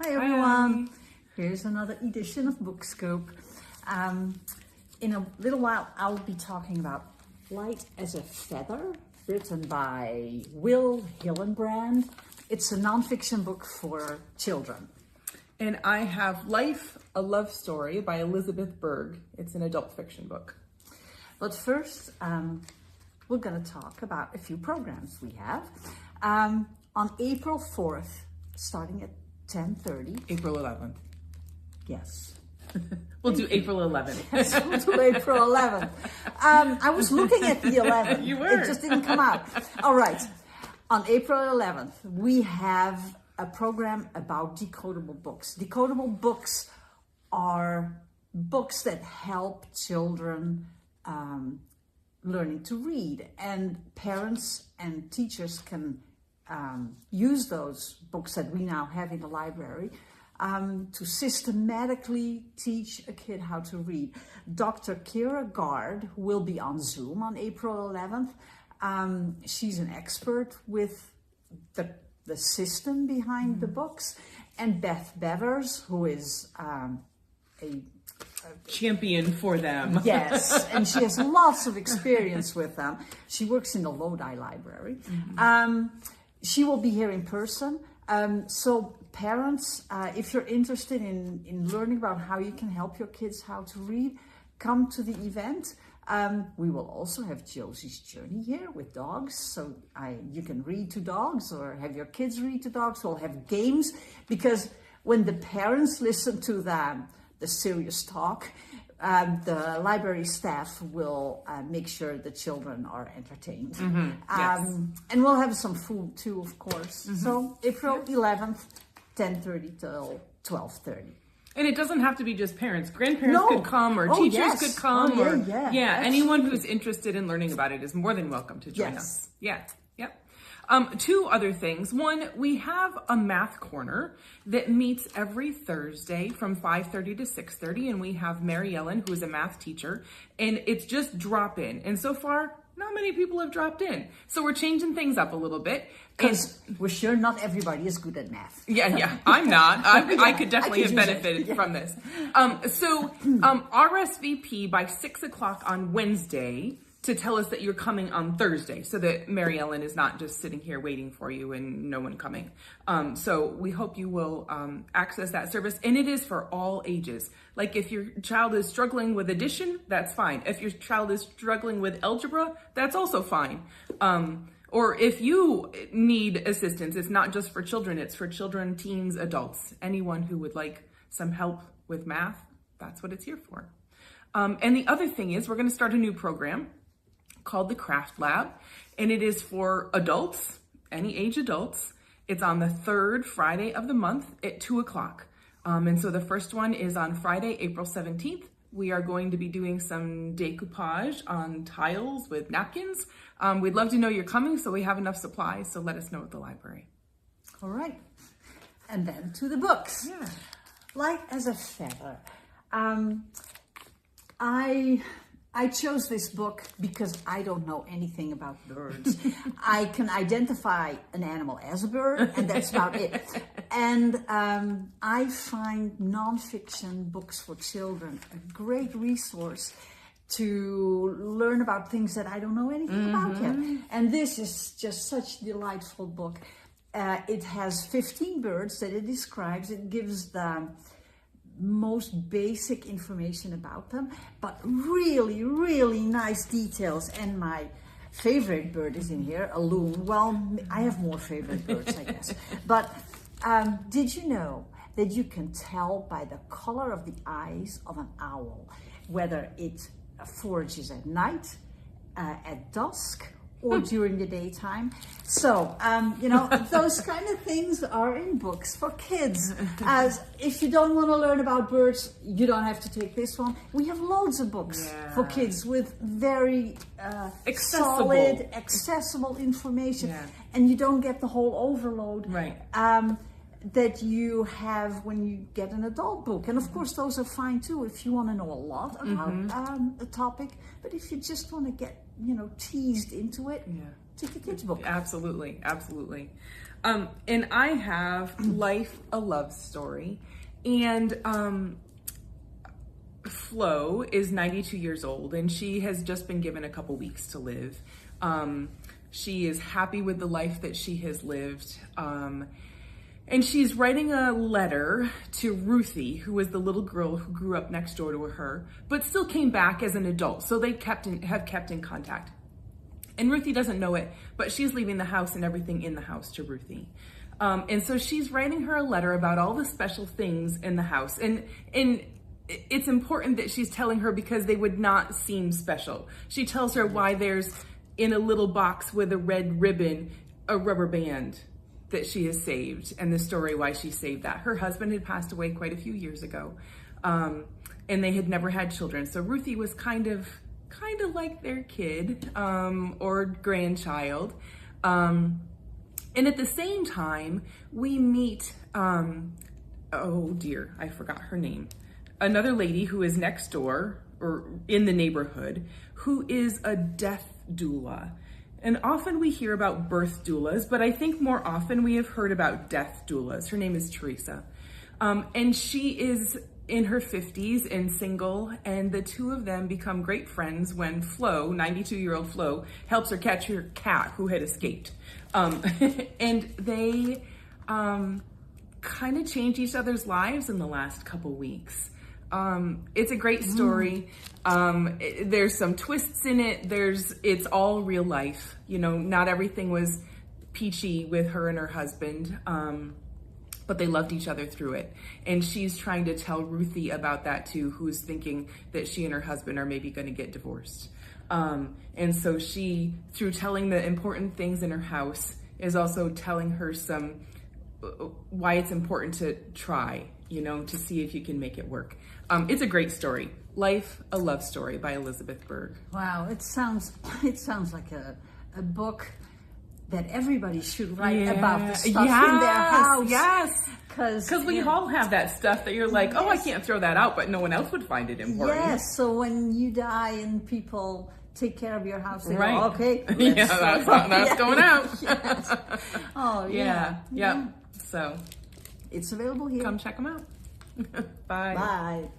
Hi everyone. Here's another edition of Bookscope. In a little while, I'll be talking about Light as a Feather, written by Will Hillenbrand. It's a nonfiction book for children. And I have Life, a Love Story by Elizabeth Berg. It's an adult fiction book. But first, we're going to talk about a few programs we have. On April 4th, starting at 10:30. April 11th. Yes. We'll do April 11th. Yes, we'll do April 11th. I was looking at the 11th. You were. It just didn't come out. All right. On April 11th, we have a program about decodable books. Decodable books are books that help children learning to read, and parents and teachers can use those books that we now have in the library to systematically teach a kid how to read. Dr. Kira Gard will be on Zoom on April 11th. She's an expert with the system behind the books. And Beth Bevers, who is a champion for them. Yes, and she has lots of experience with them. She works in the Lodi Library. She will be here in person. So parents, if you're interested in learning about how you can help your kids how to read, come to the event. We will also have Josie's Journey here with dogs. So you can read to dogs or have your kids read to dogs. We'll have games, because when the parents listen to the serious talk, the library staff will make sure the children are entertained. Yes. And we'll have some food too, of course. So April 11th, 10:30 till 12:30. And it doesn't have to be just parents. Grandparents could come, or teachers could come. Anyone who's interested in learning about it is more than welcome to join us. Yeah. Two other things. One, we have a math corner that meets every Thursday from 5:30 to 6:30, and we have Mary Ellen, who is a math teacher, and it's just drop in. And so far, not many people have dropped in. So we're changing things up a little bit. Because we're sure not everybody is good at math. Yeah, I'm not. I could definitely have benefited from this. RSVP by 6 o'clock on Wednesday to tell us that you're coming on Thursday, so that Mary Ellen is not just sitting here waiting for you and no one coming. So we hope you will access that service, and it is for all ages. Like if your child is struggling with addition, that's fine. If your child is struggling with algebra, that's also fine. Or if you need assistance, it's not just for children, it's for children, teens, adults, anyone who would like some help with math, that's what it's here for. And the other thing is, we're going to start a new program called the Craft Lab, and it is for adults, any age adults. It's on the third Friday of the month at 2 o'clock. And so the first one is on Friday, April 17th. We are going to be doing some decoupage on tiles with napkins. We'd love to know you're coming, so we have enough supplies, so let us know at the library. All right. And then to the books. Yeah. Light as a Feather. I chose this book because I don't know anything about birds. I can identify an animal as a bird, and that's about it. And I find nonfiction books for children a great resource to learn about things that I don't know anything about yet. And this is just such a delightful book. It has 15 birds that it describes. It gives the most basic information about them, but really, really nice details. And my favorite bird is in here, a loon. Well, I have more favorite birds, I guess. But did you know that you can tell by the color of the eyes of an owl whether it forages at night, at dusk, or during the daytime? So, those kind of things are in books for kids. As if you don't want to learn about birds, you don't have to take this one. We have loads of books for kids with very solid, accessible information. And you don't get the whole overload that you have when you get an adult book. And of course, those are fine too if you want to know a lot about a topic. But if you just want to get teased into it, take a kid's book. Absolutely. And I have Life, a Love Story. And Flo is 92 years old, and she has just been given a couple weeks to live. She is happy with the life that she has lived. And she's writing a letter to Ruthie, who was the little girl who grew up next door to her, but still came back as an adult. So they have kept in contact. And Ruthie doesn't know it, but she's leaving the house and everything in the house to Ruthie. And so she's writing her a letter about all the special things in the house. And it's important that she's telling her because they would not seem special. She tells her why there's in a little box with a red ribbon, a rubber band that she has saved, and the story why she saved that. Her husband had passed away quite a few years ago, and they had never had children. So Ruthie was kind of like their kid or grandchild. And at the same time, we meet, oh dear, I forgot her name. Another lady who is next door or in the neighborhood who is a death doula. And often we hear about birth doulas, but I think more often we have heard about death doulas. Her name is Teresa. And she is in her 50s and single, and the two of them become great friends when Flo, 92-year-old Flo, helps her catch her cat who had escaped. And they kind of change each other's lives in the last couple weeks. It's a great story. There's some twists in it. It's all real life. You know, not everything was peachy with her and her husband, but they loved each other through it. And she's trying to tell Ruthie about that too, who's thinking that she and her husband are maybe going to get divorced. And so she, through telling the important things in her house, is also telling her why it's important to try, you know, to see if you can make it work. It's a great story. Life, a Love Story by Elizabeth Berg. Wow, it sounds like a book that everybody should write about the stuff in their house. Yes, because we all have that stuff that you're like, oh, I can't throw that out, but no one else would find it important. Yes, so when you die and people take care of your house, they right. go, okay, yeah, that's going out. Yes. Oh, yeah. So it's available here. Come check them out. Bye. Bye.